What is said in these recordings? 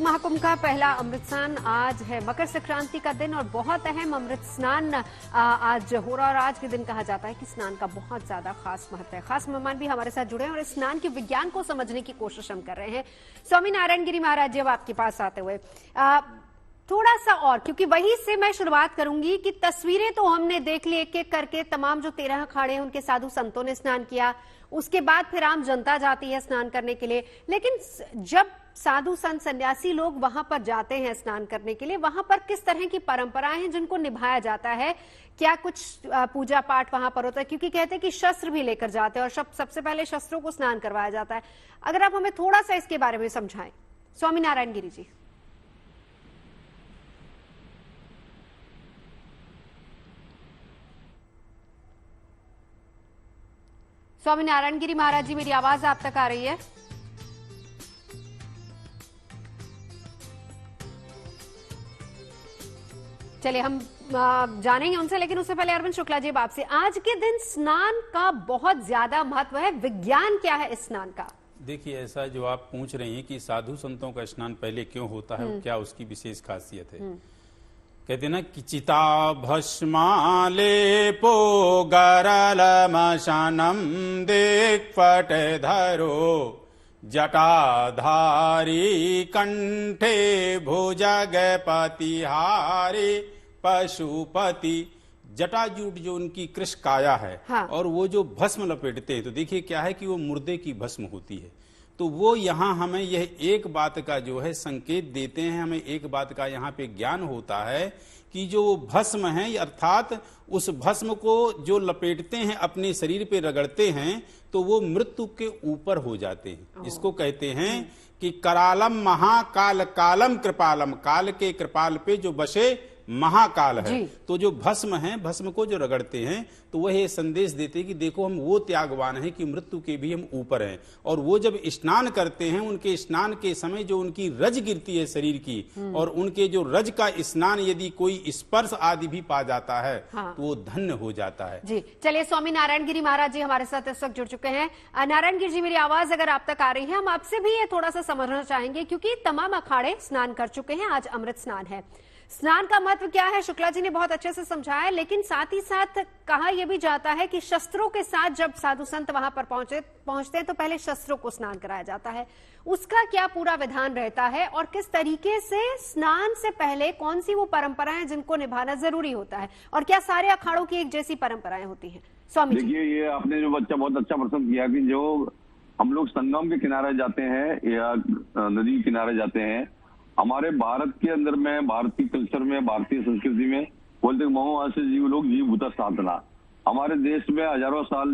महाकुंभ का पहला अमृत स्नान आज है मकर संक्रांति का दिन और बहुत अहम अमृत स्नान आज हो रहा। और आज के दिन कहा जाता है कि स्नान का बहुत ज्यादा खास महत्व है। खास मेहमान भी हमारे साथ जुड़े हैं और इस स्नान के विज्ञान को समझने की कोशिश हम कर रहे हैं। स्वामी नारायण गिरी महाराज जी, अब आपके पास आते हुए थोड़ा सा और, क्योंकि वहीं से मैं शुरुआत करूंगी कि तस्वीरें तो हमने देख ली एक एक करके, तमाम जो 13 अखाड़े हैं उनके साधु संतों ने स्नान किया, उसके बाद फिर आम जनता जाती है स्नान करने के लिए। लेकिन जब साधु संत सन्यासी लोग वहां पर जाते हैं स्नान करने के लिए, वहां पर किस तरह की परंपराएं हैं जिनको निभाया जाता है? क्या कुछ पूजा पाठ वहां पर होता है? क्योंकि कहते हैं कि शस्त्र भी लेकर जाते हैं और सबसे पहले शस्त्रों को स्नान करवाया जाता है। अगर आप हमें थोड़ा सा इसके बारे में समझाएं स्वामी नारायण गिरी जी। स्वामी नारायण गिरी महाराज जी, मेरी आवाज आप तक आ रही है? चलिए हम जानेंगे उनसे, लेकिन उससे पहले अरविंद शुक्ला जी, आपसे आज के दिन स्नान का बहुत ज्यादा महत्व है, विज्ञान क्या है इस स्नान का? देखिए, ऐसा जो आप पूछ रही हैं कि साधु संतों का स्नान पहले क्यों होता है, क्या उसकी विशेष खासियत है। कहते ना कि चिता भस्मालेपो गरलमशनम दिक्पट धरो जटाधारी कंठे भुजगपतिहारी पशुपति। जटाजूट जो उनकी कृश काया है, हाँ। और वो जो भस्म लपेटते हैं, तो देखिए क्या है कि वो मुर्दे की भस्म होती है। तो वो यहाँ हमें यह एक बात का जो है संकेत देते हैं, हमें एक बात का यहाँ पे ज्ञान होता है कि जो भस्म है, अर्थात उस भस्म को जो लपेटते हैं अपने शरीर पे रगड़ते हैं, तो वो मृत्यु के ऊपर हो जाते हैं। इसको कहते हैं कि करालम महाकाल कालम कृपालम, काल के कृपाल पे जो बसे महाकाल है। तो जो भस्म है, भस्म को जो रगड़ते हैं, तो वह ये संदेश देते हैं कि देखो हम वो त्यागवान हैं कि मृत्यु के भी हम ऊपर हैं। और वो जब स्नान करते हैं, उनके स्नान के समय जो उनकी रज गिरती है शरीर की, और उनके जो रज का स्नान यदि कोई स्पर्श आदि भी पा जाता है, हाँ। तो वो धन्य हो जाता है। जी चलिए, स्वामी नारायण गिरी महाराज जी हमारे साथ इस वक्त जुड़ चुके हैं। नारायण गिरी जी, मेरी आवाज अगर आप तक आ रही है, हम आपसे भी ये थोड़ा सा समझना चाहेंगे, क्योंकि तमाम अखाड़े स्नान कर चुके हैं, आज अमृत स्नान है। स्नान का महत्व क्या है शुक्ला जी ने बहुत अच्छे से समझाया, लेकिन साथ ही साथ कहा यह भी जाता है कि शस्त्रों के साथ जब साधु संत वहां पर पहुंचते हैं तो पहले शस्त्रों को स्नान कराया जाता है। उसका क्या पूरा विधान रहता है और किस तरीके से स्नान से पहले कौन सी वो परंपराएं जिनको निभाना जरूरी होता है, और क्या सारे अखाड़ों की एक जैसी परंपराएं होती हैं? स्वामी जी, देखिए, ये आपने जो बच्चा बहुत अच्छा प्रश्न किया कि जो हम लोग संगम के किनारे जाते हैं या नदी किनारे जाते हैं, हमारे भारत के अंदर में, भारतीय कल्चर में, भारतीय संस्कृति में बोलते मोहवासी जीव लोग जीव भूता साधना। हमारे देश में हजारों साल,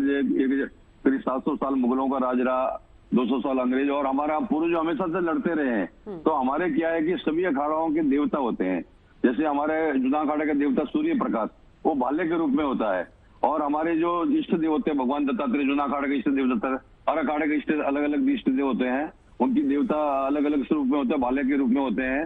करीब 700 साल मुगलों का राज रहा, 200 साल अंग्रेज, और हमारा पूर्वज हमेशा से लड़ते रहे हैं। तो हमारे क्या है कि सभी अखाड़ों के देवता होते हैं। जैसे हमारे जुना अखाड़े का देवता सूर्य प्रकाश, वो भाले के रूप में होता है। और हमारे जो इष्ट देव होते हैं, भगवान दत्तात्रेय जुना अखाड़े के इष्ट देव दत्ता, हर अखाड़े के इष्ट अलग अलग इष्ट देव होते हैं, उनकी देवता अलग अलग स्वरूप में होते हैं, भाले के रूप में होते हैं।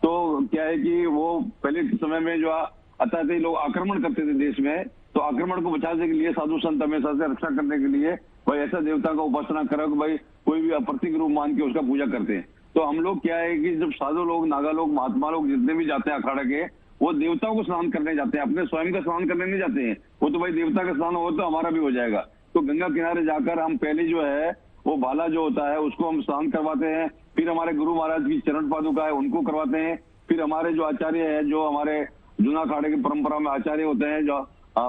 तो क्या है कि वो पहले के समय में जो अत्याचारी लोग आक्रमण करते थे देश में, तो आक्रमण को बचाने के लिए साधु संत हमेशा से रक्षा करने के लिए भाई ऐसा देवता का उपासना करो कि भाई कोई भी अप्रतीक रूप मान के उसका पूजा करते हैं। तो हम लोग क्या है कि जब साधु लोग, नागा लोग, महात्मा लोग जितने भी जाते हैं अखाड़ा के, वो देवताओं को स्नान करने जाते हैं, अपने स्वयं का स्नान करने नहीं जाते हैं। वो तो भाई देवता का स्नान हो तो हमारा भी हो जाएगा। तो गंगा किनारे जाकर हम पहले जो है वो भाला जो होता है उसको हम स्नान करवाते हैं, फिर हमारे गुरु महाराज की चरण पादुका है उनको करवाते हैं, फिर हमारे जो आचार्य है, जो हमारे जूना अखाड़े की परंपरा में आचार्य होते हैं, जो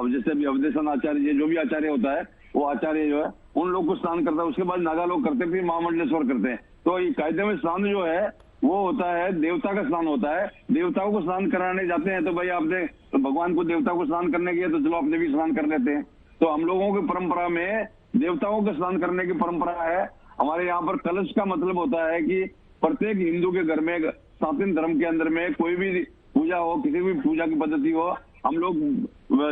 जैसे भी अवधेशन आचार्य, जो भी आचार्य होता है, वो आचार्य जो है उन लोग को स्नान करता है। उसके बाद नागा लोग करते हैं, फिर महामंडलेश्वर करते हैं। तो ये कायदे में स्नान जो है वो होता है, देवता का स्नान होता है। देवताओं को स्नान कराने जाते हैं, तो भाई आपने तो भगवान को, देवता को स्नान करने के, तो चलो अपने भी स्नान कर लेते हैं। तो हम लोगों की परंपरा में देवताओं का स्नान करने की परंपरा है। हमारे यहाँ पर कलश का मतलब होता है कि प्रत्येक हिंदू के घर में, सनातन धर्म के अंदर में कोई भी पूजा हो, किसी भी पूजा की पद्धति हो, हम लोग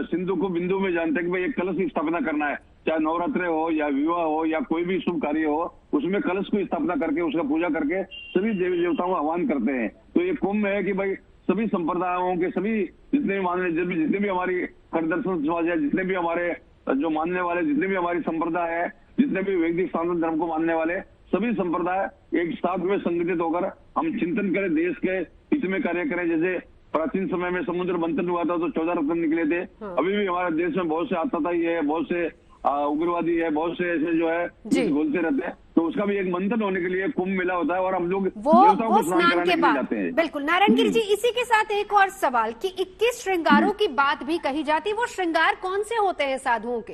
सिंधु को बिंदु में जानते हैं कि भाई एक कलश की स्थापना करना है। चाहे नवरात्रे हो या विवाह हो या कोई भी शुभ कार्य हो, उसमें कलश की स्थापना करके उसका पूजा करके सभी देवी देवताओं का आह्वान करते हैं। तो ये कुंभ है कि भाई सभी संप्रदायों के सभी जितने भी जितने भी हमारी हरदर्शन समाज है, जितने भी हमारे जो मानने वाले, जितने भी हमारी संप्रदाय है, जितने भी वैदिक सनातन धर्म को मानने वाले सभी संप्रदाय एक साथ में संगठित होकर हम चिंतन करें, देश के हित में कार्य करें। जैसे प्राचीन समय में समुद्र मंथन हुआ था तो 14 रत्न निकले थे। अभी भी हमारे देश में बहुत से आतताई है, बहुत से उग्रवादी है, बहुत से ऐसे जो है बोलते रहते हैं। तो उसका भी एक मंथन होने के लिए कुंभ मेला होता है और हम लोग देवताओं को स्नान कराने के लिए जाते हैं। बिल्कुल नारायण गिरी जी, इसी के साथ एक और सवाल कि 21 श्रृंगारों की बात भी कही जाती है, वो श्रृंगार कौन से होते हैं साधुओं के?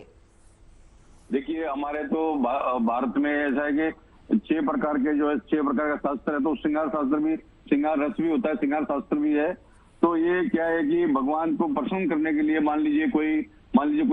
देखिए, हमारे तो भारत में ऐसा है कि 6 प्रकार के जो है 6 प्रकार का शास्त्र है। तो श्रृंगार शास्त्र भी, श्रृंगार रस भी होता है, श्रृंगार शास्त्र भी है। तो ये क्या है कि भगवान को प्रसन्न करने के लिए मान लीजिए कोई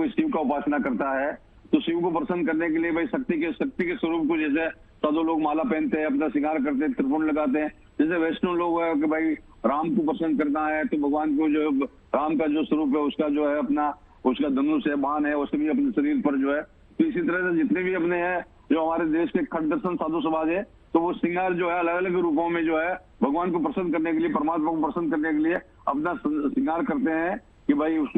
शिव का उपासना करता है, तो शिव को प्रसन्न करने के लिए भाई शक्ति के स्वरूप को, जैसे साधु लोग माला पहनते हैं, अपना श्रृंगार करते हैं, त्रिपुण लगाते हैं। जैसे वैष्णव लोग है कि भाई राम को प्रसन्न करना है तो भगवान को जो राम का जो स्वरूप है उसका जो है अपना उसका धनुष है, बाण है, उसके भी अपने शरीर पर जो है। तो इसी तरह से जितने भी अपने हैं जो हमारे देश के खट दर्शन साधु समाज है, तो वो श्रृंगार जो है अलग अलग रूपों में जो है भगवान को प्रसन्न करने के लिए, परमात्मा को प्रसन्न करने के लिए अपना श्रृंगार करते हैं कि भाई उस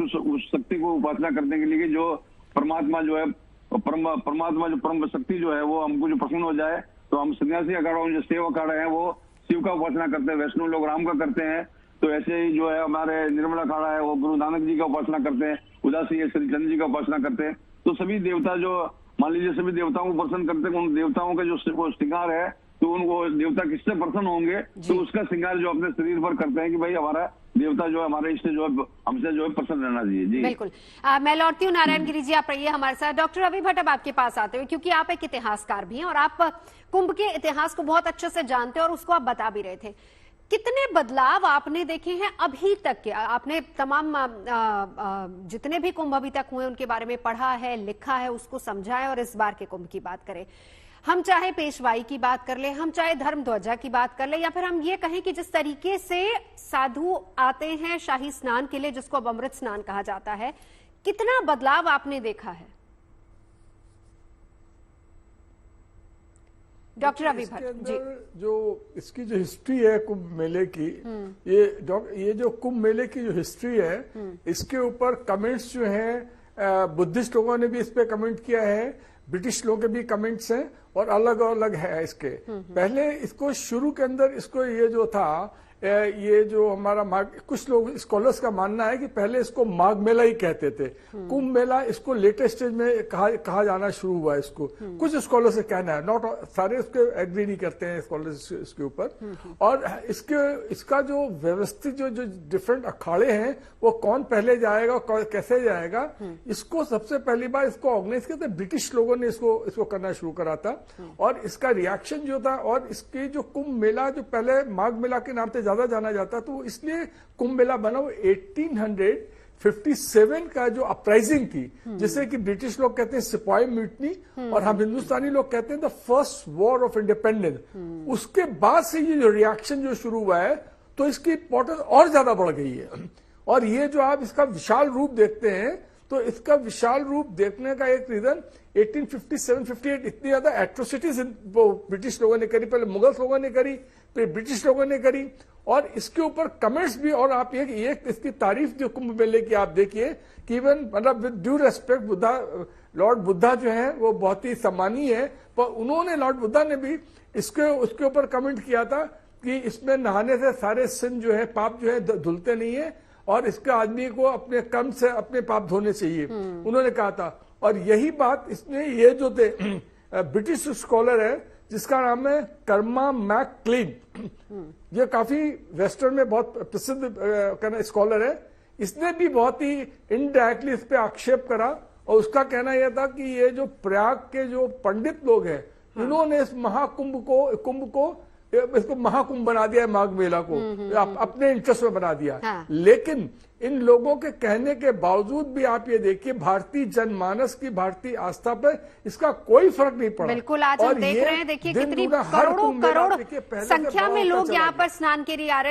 शक्ति को उपासना करने के लिए जो परमात्मा जो है परमात्मा जो परम शक्ति जो है वो हमको जो प्रसन्न हो जाए। तो हम सन्यासी अखाड़ा जो सेव अखाड़ा है वो शिव का उपासना करते हैं, वैष्णव लोग राम का करते हैं। तो ऐसे ही जो है हमारे निर्मला अखाड़ा है वो गुरु नानक जी का उपासना करते हैं, उदासी है श्रीचंद जी का उपासना करते हैं। तो सभी देवता जो मान लीजिए सभी देवताओं को प्रसन्न करते हैं, उन देवताओं का जो श्रृंगार है तो उनको देवता किससे प्रसन्न होंगे तो उसका श्रृंगार जो अपने शरीर पर करते हैं कि भाई हमारा देवता जो है हमारे इससे जो है हमसे जो है प्रसन्न रहना चाहिए। जी बिल्कुल। मैं लौटती हूँ नारायण गिरी जी, आप रहिए हमारे साथ। डॉक्टर रवि भट्ट, अब आपके पास आते हुए, क्योंकि आप एक इतिहासकार भी हैं और आप कुंभ के इतिहास को बहुत अच्छे से जानते हैं और उसको आप बता भी रहे थे। कितने बदलाव आपने देखे हैं अभी तक के? आपने तमाम जितने भी कुंभ अभी तक हुए उनके बारे में पढ़ा है, लिखा है, उसको समझा है। और इस बार के कुंभ की बात करें, हम चाहे पेशवाई की बात कर ले, हम चाहे धर्म ध्वजा की बात कर ले, या फिर हम ये कहें कि जिस तरीके से साधु आते हैं शाही स्नान के लिए, जिसको अब अमृत स्नान कहा जाता है, कितना बदलाव आपने देखा है? डॉक्टर रवि भट्ट जी, जो इसकी जो हिस्ट्री है कुंभ मेले की, ये जो कुंभ मेले की जो हिस्ट्री है, इसके ऊपर कमेंट्स जो हैं बुद्धिस्ट लोगों ने भी इस पे कमेंट किया है, ब्रिटिश लोगों के भी कमेंट्स हैं और अलग अलग है इसके। पहले इसको शुरू के अंदर इसको ये जो था, ये जो हमारा कुछ लोग स्कॉलर्स का मानना है कि पहले इसको माघ मेला ही कहते थे। कुंभ मेला इसको लेटेस्ट स्टेज में कहा जाना शुरू हुआ है इसको। कुछ स्कॉलर्स से कहना है, नॉट सारे इसके एग्री नहीं करते हैं स्कॉलर्स इसके ऊपर। और इसका जो व्यवस्थित जो डिफरेंट अखाड़े हैं वो कौन पहले जाएगा, कैसे जाएगा, इसको सबसे पहली बार इसको ऑर्गेनाइज किया था ब्रिटिश लोगों ने इसको करना शुरू करा था। और इसका रिएक्शन जो था, और इसकी जो कुंभ मेला जो पहले माघ मेला के नाम से ज्यादा जाना जाता, तो इसलिए कुंभ मेला बना वो 1857 का जो अपराइजिंग थी, जिसे कि ब्रिटिश लोग कहते हैं सिपाही म्यूटनी और हम हिंदुस्तानी लोग कहते हैं the first war of independence. उसके बाद से ये जो रिएक्शन जो शुरू हुआ है तो इसकी इंपॉर्टेंस और ज्यादा बढ़ गई है। और ये जो आप इसका विशाल रूप देखते हैं, तो इसका विशाल रूप देखने का एक रीजन 1857-58 इतनी ज्यादा एट्रोसिटीज ब्रिटिश लोगों ने करी, पहले मुगल लोगों ने करी, फिर ब्रिटिश लोगों ने करी। और इसके ऊपर कमेंट्स भी, और आप ये इसकी तारीफ जो कुंभ मेले की आप देखिए कि इवन मतलब with due respect Lord Buddha जो है वो बहुत ही सम्मानीय है, पर उन्होंने लॉर्ड बुद्धा ने भी उसके ऊपर कमेंट किया था कि इसमें नहाने से सारे सिन जो है, पाप जो है धुलते नहीं है और इसके आदमी को अपने कर्म से अपने पाप धोने चाहिए, उन्होंने कहा था। और यही बात इसमें ये जो थे ब्रिटिश स्कॉलर है जिसका नाम है कर्मा मैकक्लीन, ये काफी वेस्टर्न में बहुत प्रसिद्ध स्कॉलर है, इसने भी बहुत ही इनडायरेक्टली इस पे आक्षेप करा। और उसका कहना यह था कि ये जो प्रयाग के जो पंडित लोग हैं, इन्होंने इस महाकुंभ को इसको महाकुंभ बना दिया है, माघ मेला को अपने इंटरेस्ट में बना दिया। लेकिन इन लोगों के कहने के बावजूद भी आप ये देखिए भारतीय जनमानस की, भारतीय आस्था पर इसका कोई फर्क नहीं पड़ा। बिल्कुल, आज हम देख रहे हैं, देखिए कितनी करोड़ों संख्या में लोग यहाँ पर स्नान के लिए आ रहे हैं।